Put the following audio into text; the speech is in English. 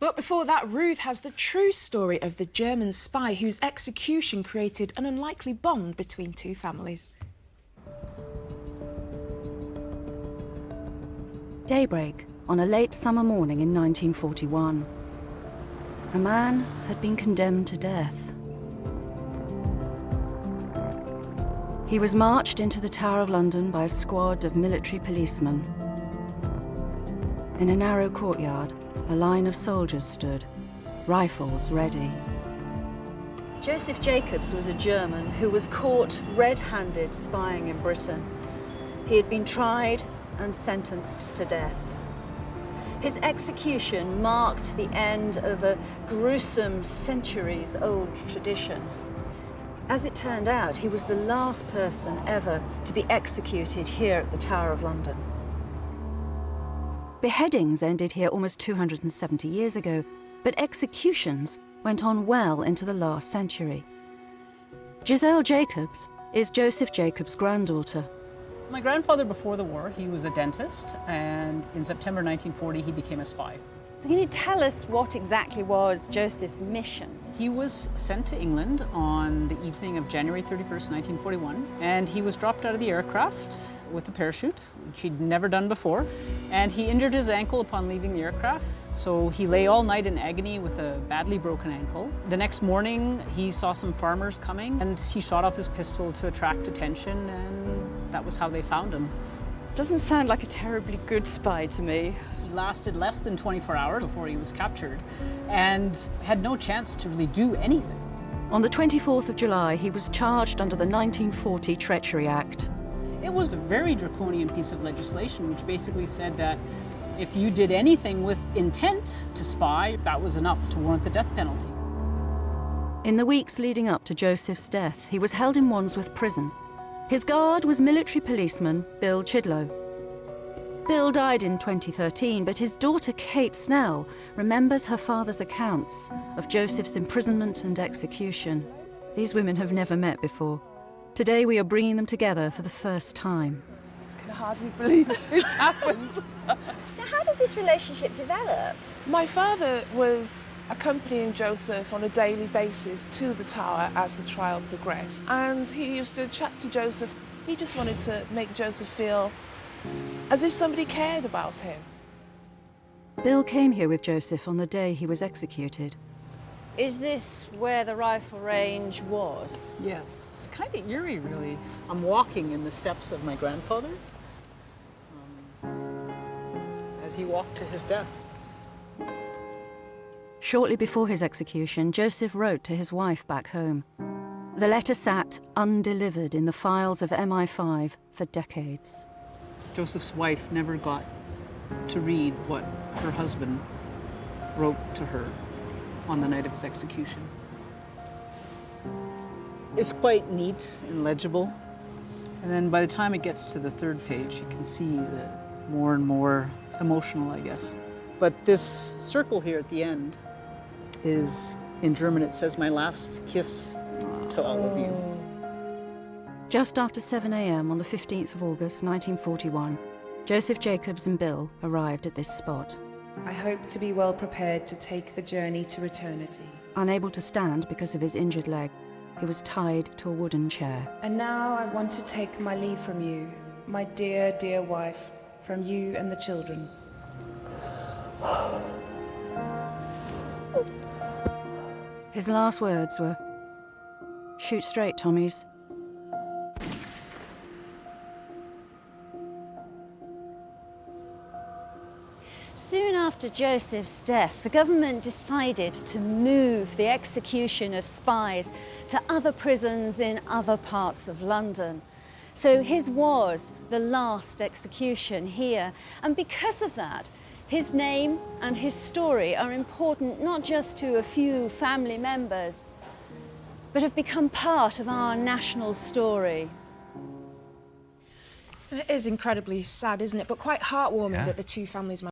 But before that, Ruth has the true story of the German spy whose execution created an unlikely bond between two families. Daybreak on a late summer morning in 1941. A man had been condemned to death. He was marched into the Tower of London by a squad of military policemen. In a narrow courtyard, a line of soldiers stood, rifles ready. Joseph Jacobs was a German who was caught red-handed spying in Britain. He had been tried and sentenced to death. His execution marked the end of a gruesome, centuries-old tradition. As it turned out, he was the last person ever to be executed here at the Tower of London. Beheadings ended here almost 270 years ago, but executions went on well into the last century. Giselle Jacobs is Joseph Jacobs' granddaughter. My grandfather, before the war, he was a dentist, and in September 1940, he became a spy. So can you tell us what exactly was Joseph's mission? He was sent to England on the evening of January 31st, 1941, and he was dropped out of the aircraft with a parachute, which he'd never done before, and he injured his ankle upon leaving the aircraft, so he lay all night in agony with a badly broken ankle. The next morning, he saw some farmers coming, and he shot off his pistol to attract attention, and that was how they found him. Doesn't sound like a terribly good spy to me. He lasted less than 24 hours before he was captured and had no chance to really do anything. On the 24th of July, he was charged under the 1940 Treachery Act. It was a very draconian piece of legislation which basically said that if you did anything with intent to spy, that was enough to warrant the death penalty. In the weeks leading up to Joseph's death, he was held in Wandsworth Prison. His guard was military policeman Bill Chidlow. Bill died in 2013, but his daughter Kate Snell remembers her father's accounts of Joseph's imprisonment and execution. These women have never met before. Today we are bringing them together for the first time. I can hardly believe it's happened. So how did this relationship develop? My father was accompanying Joseph on a daily basis to the tower as the trial progressed, and he used to chat to Joseph. He just wanted to make Joseph feel as if somebody cared about him. Bill came here with Joseph on the day he was executed. Is this where the rifle range was? Yes, it's kind of eerie, really. I'm walking in the steps of my grandfather as he walked to his death. Shortly before his execution, Joseph wrote to his wife back home. The letter sat undelivered in the files of MI5 for decades. Joseph's wife never got to read what her husband wrote to her on the night of his execution. It's quite neat and legible, and then by the time it gets to the third page, you can see the more and more emotional, I guess. But this circle here at the end is, in German, it says, "My last kiss to all of you." Just after 7 a.m. on the 15th of August 1941, Joseph Jacobs and Bill arrived at this spot. I hope to be well prepared to take the journey to eternity. Unable to stand because of his injured leg, he was tied to a wooden chair. And now I want to take my leave from you, my dear, dear wife, from you and the children. His last words were, "Shoot straight, Tommies." Soon after Joseph's death, the government decided to move the execution of spies to other prisons in other parts of London. So his was the last execution here, and because of that, his name and his story are important not just to a few family members, but have become part of our national story. And it is incredibly sad, isn't it? But quite heartwarming Yeah. that the two families